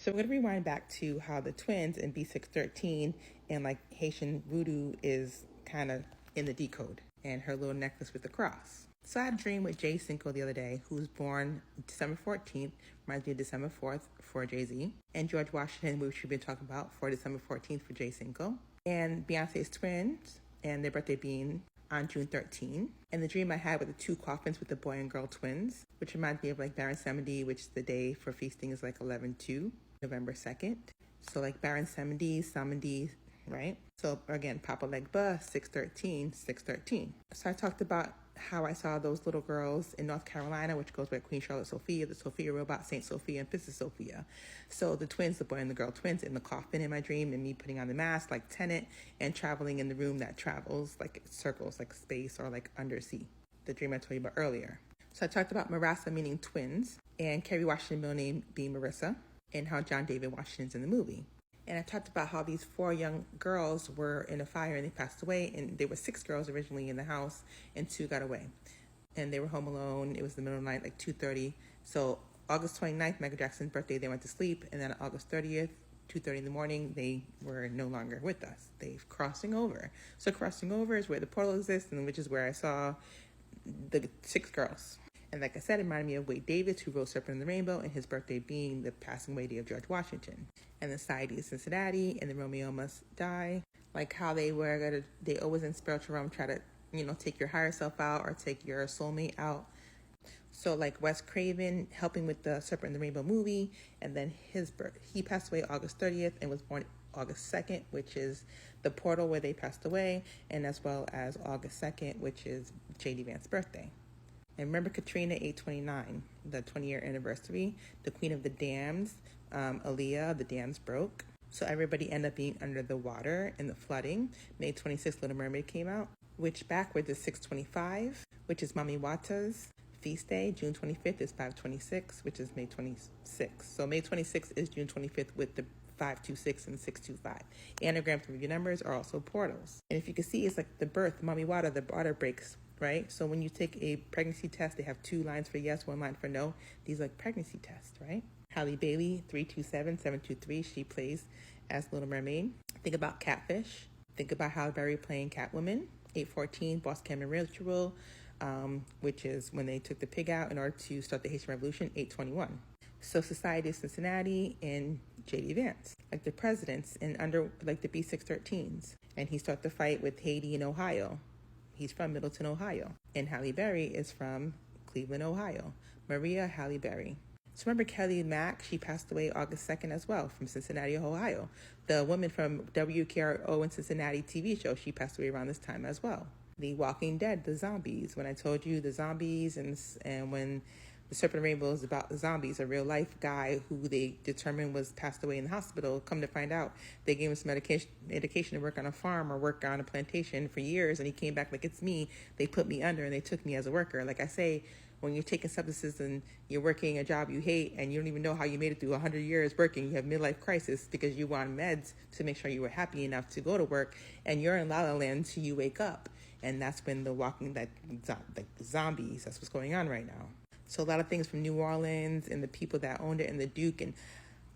So we're going to rewind back to how the twins in B613 and like Haitian voodoo is kind of in the Decode and her little necklace with the cross. So I had a dream with Jay Cinco the other day, who's born December 14th, reminds me of December 4th for Jay-Z, and George Washington, which we've been talking about, for December 14th for Jay Cinco, and Beyonce's twins, and their birthday being on June 13. And the dream I had with the two coffins with the boy and girl twins, which reminds me of like Baron Samedi, which the day for feasting is like 11/2, November 2nd. So like Baron Samedi, right? So again, Papa Legba, 613, 613. So I talked about how I saw those little girls in North Carolina, which goes by Queen Charlotte Sophia, the Sophia robot, Saint Sophia, and Princess Sophia. So the twins, the boy and the girl twins, in the coffin in my dream, and me putting on the mask like Tenet and traveling in the room that travels like circles, like space or like undersea. The dream I told you about earlier. So I talked about Marassa meaning twins, and Kerry Washington middle name being Marissa, and how John David Washington's in the movie. And I talked about how these 4 young girls were in a fire and they passed away. And there were 6 girls originally in the house and 2 got away. And they were home alone. It was the middle of the night, like 2:30. So August 29th, Michael Jackson's birthday, they went to sleep. And then August 30th, 2:30 in the morning, they were no longer with us. They're crossing over. So crossing over is where the portal exists, and which is where I saw the 6 girls. And like I said, it reminded me of Wade Davis, who wrote Serpent in the Rainbow, and his birthday being the passing away day of George Washington. And the Society of Cincinnati and the Romeo Must Die. Like how they always in spiritual realm try to, take your higher self out or take your soulmate out. So like Wes Craven helping with the Serpent in the Rainbow movie, and then his birth. He passed away August 30th and was born August 2nd, which is the portal where they passed away, and as well as August 2nd, which is J.D. Vance's birthday. And remember Katrina 829, the 20-year anniversary, the Queen of the Dams, Aaliyah, the dams broke. So everybody ended up being under the water in the flooding. May 26th, Little Mermaid came out, which backwards is 625, which is Mami Wata's feast day. June 25th is 526, which is May 26th. So May 26th is June 25th with the 526 and 625. Anagrams of your numbers are also portals. And if you can see, it's like the birth, Mami Wata, the water breaks, right? So when you take a pregnancy test, they have 2 lines for yes, 1 line for no. These are like pregnancy tests, right? Halle Bailey, 327-723, she plays as Little Mermaid. Think about Catfish. Think about Halle Berry playing Catwoman. 814, Boss Cameron Ritual, which is when they took the pig out in order to start the Haitian Revolution. 821. So Society of Cincinnati and J.D. Vance, like the presidents and under like the B613s. And he started the fight with Haiti and Ohio. He's from Middleton, Ohio. And Halle Berry is from Cleveland, Ohio. Maria Halle Berry. So remember Kelly Mack, she passed away August 2nd as well, from Cincinnati, Ohio. The woman from WKRO and Cincinnati TV show, she passed away around this time as well. The Walking Dead, the zombies. When I told you the zombies and when the Serpent Rainbow is about the zombies, a real life guy who they determined was passed away in the hospital. Come to find out, they gave him some medication to work on a farm or work on a plantation for years, and he came back like, it's me. They put me under and they took me as a worker. Like I say, when you're taking substances and you're working a job you hate and you don't even know how you made it through 100 years working, you have midlife crisis because you were on meds to make sure you were happy enough to go to work, and you're in La La Land until you wake up. And that's when the zombies, that's what's going on right now. So a lot of things from New Orleans and the people that owned it and the Duke, and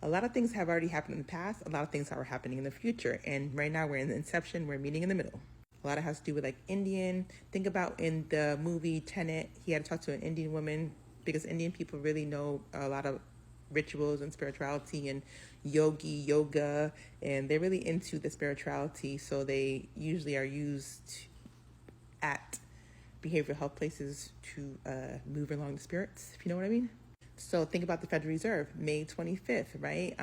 a lot of things have already happened in the past. A lot of things are happening in the future. And right now we're in the inception, we're meeting in the middle. A lot of it has to do with like Indian. Think about in the movie Tenet, he had to talk to an Indian woman because Indian people really know a lot of rituals and spirituality and yoga, and they're really into the spirituality. So they usually are used at behavioral health places to move along the spirits, if you know what I mean. So think about the Federal Reserve, May 25th, right?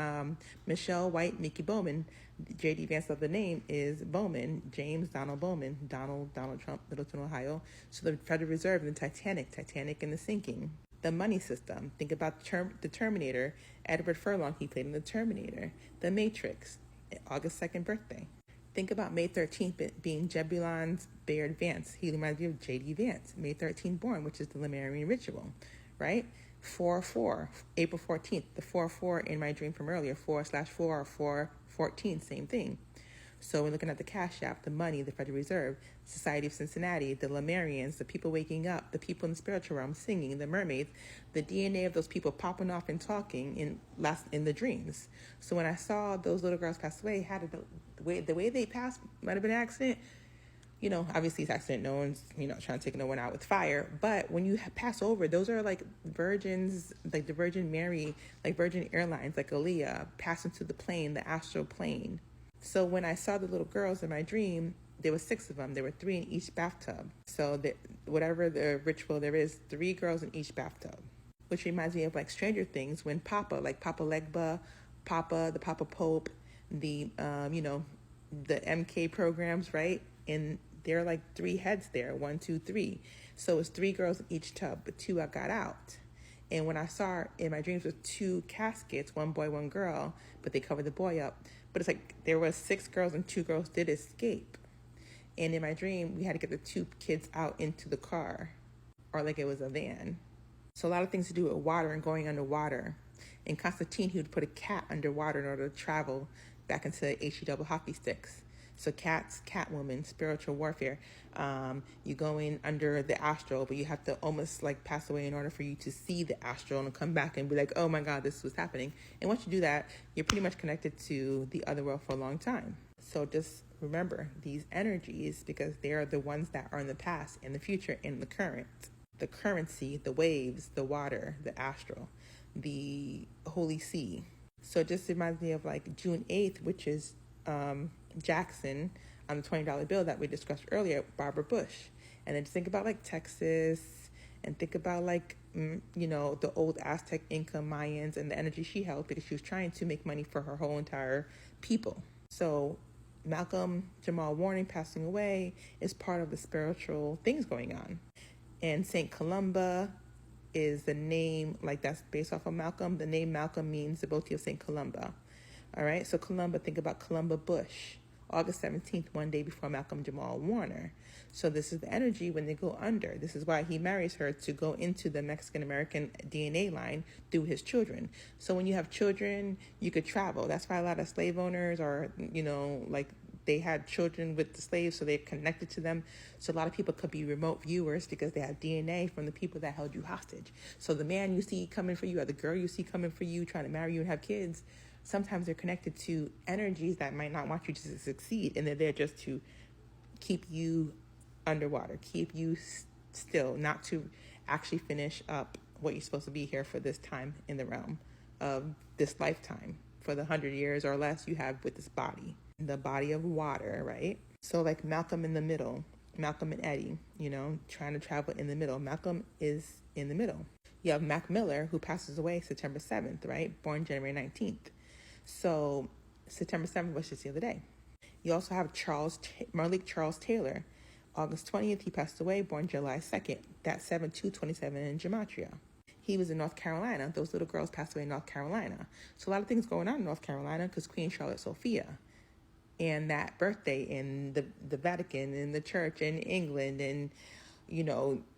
Michelle White, Mickey Bowman, J.D. Vance of the name is Bowman, James Donald Bowman, Donald Trump, Middleton, Ohio. So the Federal Reserve and the Titanic and the sinking. The money system, think about the Terminator, Edward Furlong, he played in the Terminator. The Matrix, August 2nd birthday. Think about May 13th being Jebulon's Bayard Vance. He reminds me of J.D. Vance. May 13th born, which is the Lemurian ritual, right? 4/4, April 14th. The 4/4 in my dream from earlier, 4/4 or 4/14, same thing. So we're looking at the Cash App, the money, the Federal Reserve, Society of Cincinnati, the Lemurians, the people waking up, the people in the spiritual realm singing, the mermaids, the DNA of those people popping off and talking in the dreams. So when I saw those little girls pass away, the way they passed might have been an accident. Obviously it's accident. No one's, trying to take no one out with fire. But when you pass over, those are like virgins, like the Virgin Mary, like Virgin Airlines, like Aaliyah, passing to the plane, the astral plane. So when I saw the little girls in my dream, there were 6 of them. There were 3 in each bathtub. So whatever the ritual there is, 3 girls in each bathtub. Which reminds me of like Stranger Things when Papa Legba, the Papa Pope, the MK programs, right? And there are like 3 heads there, 1, 2, 3. So it's 3 girls in each tub, but 2 I got out. And when I saw in my dreams with 2 caskets, 1 boy, 1 girl, but they covered the boy up. But it's like there were 6 girls and 2 girls did escape. And in my dream, we had to get the 2 kids out into the car, or like it was a van. So a lot of things to do with water and going underwater. In Constantine, he would put a cat underwater in order to travel back into HE double hockey sticks. So cats, Catwoman, spiritual warfare. You go in under the astral, but you have to almost like pass away in order for you to see the astral and come back and be like, oh my God, this was happening. And once you do that, you're pretty much connected to the other world for a long time. So just remember these energies because they are the ones that are in the past, in the future, in the current. The currency, the waves, the water, the astral, the holy sea. So it just reminds me of like June 8th, which is Jackson on the $20 bill that we discussed earlier, Barbara Bush. And then just think about like Texas and think about like, the old Aztec, Inca, Mayans and the energy she held because she was trying to make money for her whole entire people. So Malcolm Jamal Warner passing away is part of the spiritual things going on. And St. Columba is the name, like that's based off of Malcolm. The name Malcolm means devotee of St. Columba. All right, so Columba, think about Columba Bush, August 17th, one day before Malcolm Jamal Warner. So this is the energy when they go under. This is why he marries her to go into the Mexican-American DNA line through his children. So when you have children, you could travel. That's why a lot of slave owners are, like they had children with the slaves, so they're connected to them. So a lot of people could be remote viewers because they have DNA from the people that held you hostage. So the man you see coming for you or the girl you see coming for you, trying to marry you and have kids, sometimes they're connected to energies that might not want you to succeed, and they're there just to keep you underwater, keep you still, not to actually finish up what you're supposed to be here for this time in the realm of this lifetime, for the 100 years or less you have with this body, the body of water, right? So like Malcolm in the middle, Malcolm and Eddie, trying to travel in the middle. Malcolm is in the middle. You have Mac Miller, who passes away September 7th, right? Born January 19th. So September 7th was just the other day. You also have Malik Charles Taylor. August 20th, he passed away, born July 2nd. That's 7/2/27 in Gematria. He was in North Carolina. Those little girls passed away in North Carolina. So a lot of things going on in North Carolina because Queen Charlotte Sophia. And that birthday in the Vatican and the church in England and,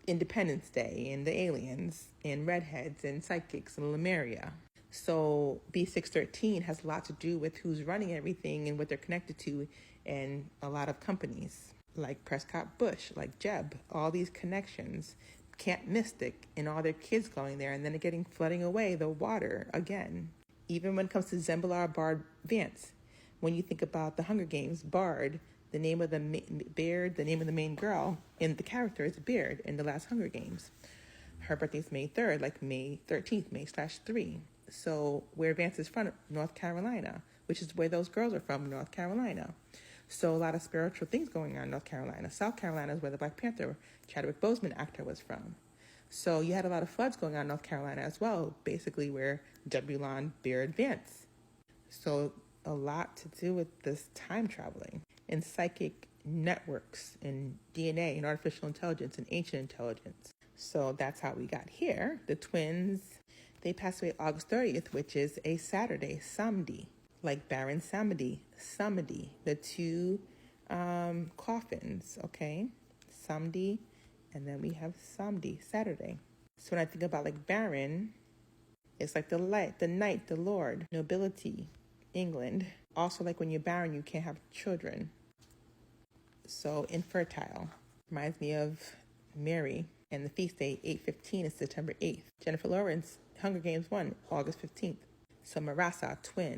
Independence Day and the aliens and redheads and psychics and Lemuria. So B613 has a lot to do with who's running everything and what they're connected to, and a lot of companies like Prescott Bush, like Jeb, all these connections, Camp Mystic and all their kids going there, and then they're flooding away the water again. Even when it comes to Zembalar Bard Vance, when you think about the Hunger Games, Bard, the name of the Beard, the name of the main girl, and the character is Beard in the last Hunger Games. Her birthday is May 3rd, like May 13th, May/3. So where Vance is from, North Carolina, which is where those girls are from, North Carolina. So a lot of spiritual things going on in North Carolina. South Carolina is where the Black Panther, Chadwick Boseman actor, was from. So you had a lot of floods going on in North Carolina as well, basically where Zebulon Beard Vance. So a lot to do with this time traveling and psychic networks and DNA and artificial intelligence and ancient intelligence. So that's how we got here. The twins, they passed away August 30th, which is a Saturday, Samedi, like Baron Samedi, the 2 coffins, okay? Samedi, and then we have Samedi, Saturday. So when I think about like Baron, it's like the light, the night, the Lord, nobility, England. Also, like when you're barren, you can't have children. So infertile. Reminds me of Mary. And the feast day, 8/15, is September 8th. Jennifer Lawrence, Hunger Games 1, August 15th. So Marasa, twin.